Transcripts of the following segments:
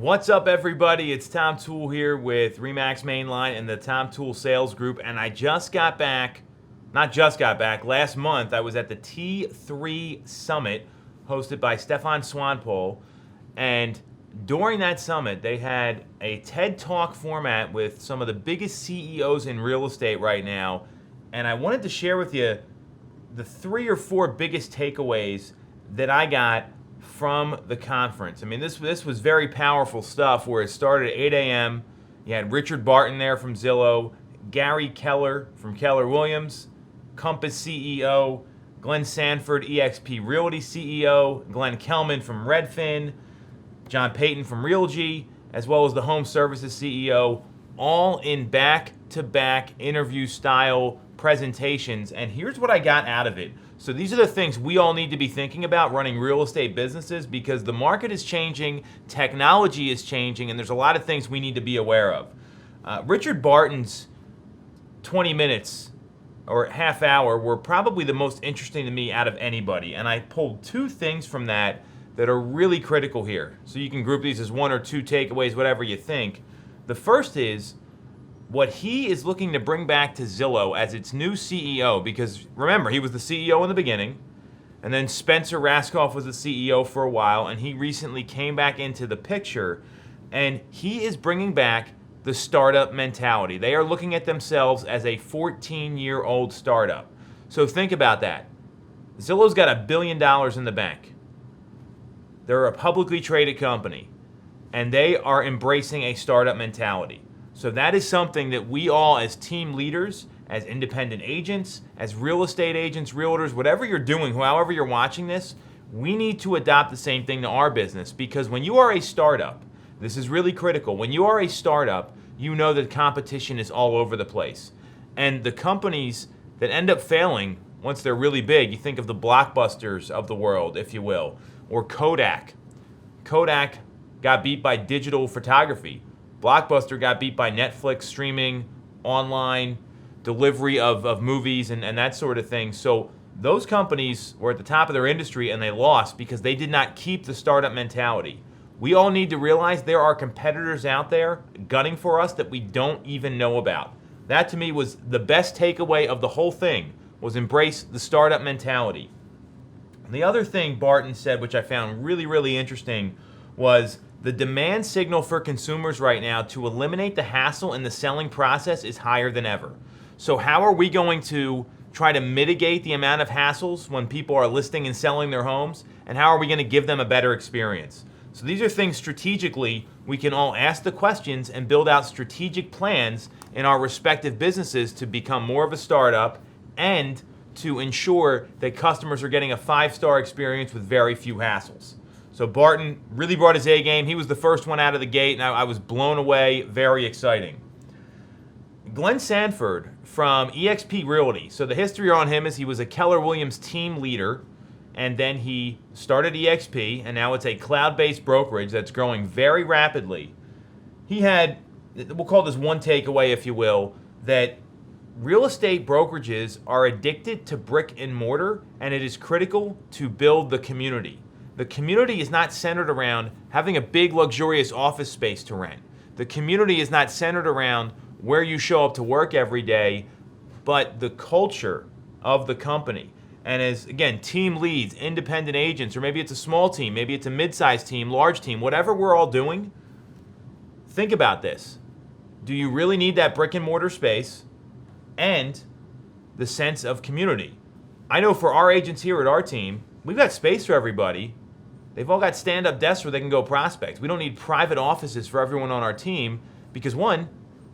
What's up, everybody? It's Tom Toole here with Remax Mainline and the Tom Toole Sales Group, and I just got back, last month I was at the T3 Summit hosted by Stefan Swanpol, and during that summit they had a TED Talk format with some of the biggest CEOs in real estate right now, and I wanted to share with you the 3 or 4 biggest takeaways that I got from the conference. I mean, this was very powerful stuff where it started at 8 a.m. You had Richard Barton there from Zillow, Gary Keller from Keller Williams, Compass CEO, Glenn Sanford, eXp Realty CEO, Glenn Kelman from Redfin, John Payton from Realgy, as well as the Home Services CEO, all in back-to-back interview style presentations. And here's what I got out of it. So these are the things we all need to be thinking about running real estate businesses, because the market is changing, technology is changing, and there's a lot of things we need to be aware of. Richard Barton's 20 minutes or half hour were probably the most interesting to me out of anybody, and I pulled 2 things from that are really critical here. So you can group these as 1 or 2 takeaways, whatever you think. The first is what he is looking to bring back to Zillow as its new CEO, because remember, he was the CEO in the beginning, and then Spencer Raskoff was the CEO for a while, and he recently came back into the picture, and he is bringing back the startup mentality. They are looking at themselves as a 14-year-old startup. So think about that. Zillow's got $1 billion in the bank. They're a publicly traded company, and they are embracing a startup mentality. So that is something that we all, as team leaders, as independent agents, as real estate agents, realtors, whatever you're doing, however you're watching this, we need to adopt the same thing to our business. Because when you are a startup, this is really critical. When you are a startup, you know that competition is all over the place. And the companies that end up failing, once they're really big, you think of the Blockbusters of the world, if you will, or Kodak. Kodak got beat by digital photography. Blockbuster got beat by Netflix, streaming, online, delivery of movies, and that sort of thing. So those companies were at the top of their industry, and they lost because they did not keep the startup mentality. We all need to realize there are competitors out there gunning for us that we don't even know about. That, to me, was the best takeaway of the whole thing, was embrace the startup mentality. And the other thing Barton said, which I found really, really interesting, was the demand signal for consumers right now to eliminate the hassle in the selling process is higher than ever. So how are we going to try to mitigate the amount of hassles when people are listing and selling their homes? And how are we going to give them a better experience? So these are things strategically we can all ask the questions and build out strategic plans in our respective businesses to become more of a startup and to ensure that customers are getting a 5-star experience with very few hassles. So Barton really brought his A game. He was the first one out of the gate, and I was blown away. Very exciting. Glenn Sanford from eXp Realty. So the history on him is he was a Keller Williams team leader, and then he started eXp, and now it's a cloud-based brokerage that's growing very rapidly. He had, we'll call this one takeaway, if you will, that real estate brokerages are addicted to brick and mortar, and it is critical to build the community. The community is not centered around having a big, luxurious office space to rent. The community is not centered around where you show up to work every day, but the culture of the company. And as, again, team leads, independent agents, or maybe it's a small team, maybe it's a mid-sized team, large team, whatever we're all doing, think about this. Do you really need that brick and mortar space and the sense of community? I know for our agents here at our team, we've got space for everybody. They've all got stand-up desks where they can go prospect. We don't need private offices for everyone on our team because, one,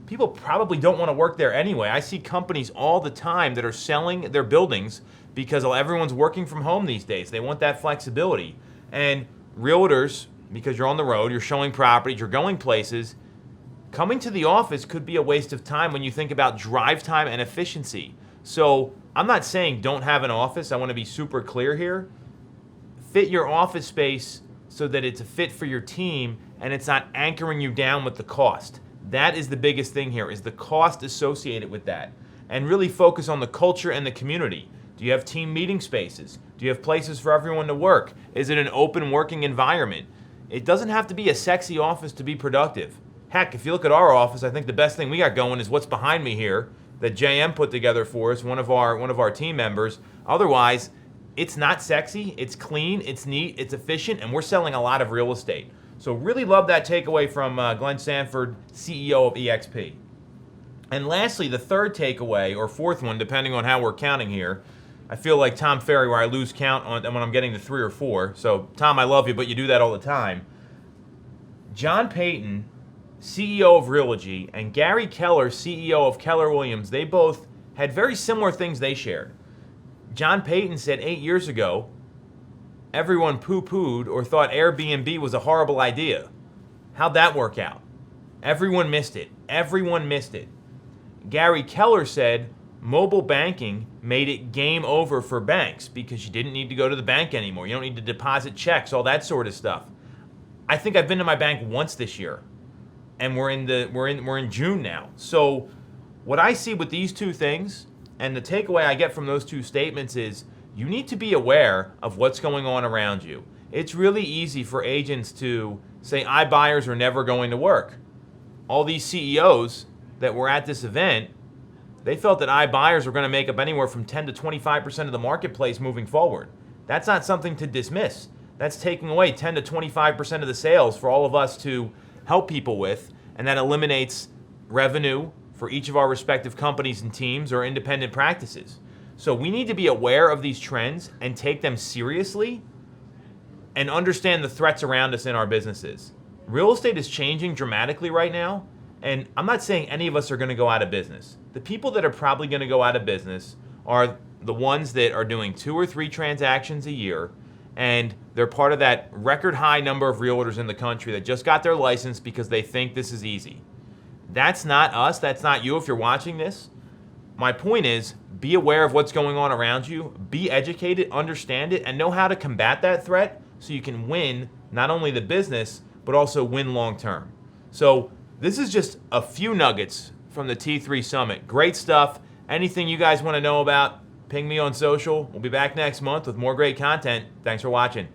people probably don't want to work there anyway. I see companies all the time that are selling their buildings because everyone's working from home these days. They want that flexibility. And realtors, because you're on the road, you're showing properties, you're going places, coming to the office could be a waste of time when you think about drive time and efficiency. So I'm not saying don't have an office. I want to be super clear here. Fit your office space so that it's a fit for your team and it's not anchoring you down with the cost. That is the biggest thing here, is the cost associated with that. And really focus on the culture and the community. Do you have team meeting spaces? Do you have places for everyone to work? Is it an open working environment? It doesn't have to be a sexy office to be productive. Heck, if you look at our office, I think the best thing we got going is what's behind me here that JM put together for us, one of our team members. Otherwise, it's not sexy, it's clean, it's neat, it's efficient, and we're selling a lot of real estate. So really love that takeaway from Glenn Sanford, CEO of EXP. And lastly, the third takeaway, or fourth one, depending on how we're counting here. I feel like Tom Ferry where I lose count on when I'm getting to 3 or 4. So Tom, I love you, but you do that all the time. John Payton, CEO of Realogy, and Gary Keller, CEO of Keller Williams, they both had very similar things they shared. John Payton said 8 years ago, everyone poo-pooed or thought Airbnb was a horrible idea. How'd that work out? Everyone missed it. Everyone missed it. Gary Keller said mobile banking made it game over for banks because you didn't need to go to the bank anymore. You don't need to deposit checks, all that sort of stuff. I think I've been to my bank once this year, and we're in June now. So what I see with these two things, and the takeaway I get from those two statements is you need to be aware of what's going on around you. It's really easy for agents to say iBuyers are never going to work. All these CEOs that were at this event, they felt that iBuyers were going to make up anywhere from 10 to 25% of the marketplace moving forward. That's not something to dismiss. That's taking away 10 to 25% of the sales for all of us to help people with, and that eliminates revenue for each of our respective companies and teams or independent practices. So we need to be aware of these trends and take them seriously and understand the threats around us in our businesses. Real estate is changing dramatically right now, and I'm not saying any of us are going to go out of business. The people that are probably going to go out of business are the ones that are doing 2 or 3 transactions a year, and they're part of that record high number of realtors in the country that just got their license because they think this is easy. That's not us. That's not you if you're watching this. My point is, be aware of what's going on around you, be educated, understand it, and know how to combat that threat so you can win not only the business, but also win long term. So this is just a few nuggets from the T3 Summit. Great stuff. Anything you guys want to know about, ping me on social. We'll be back next month with more great content. Thanks for watching.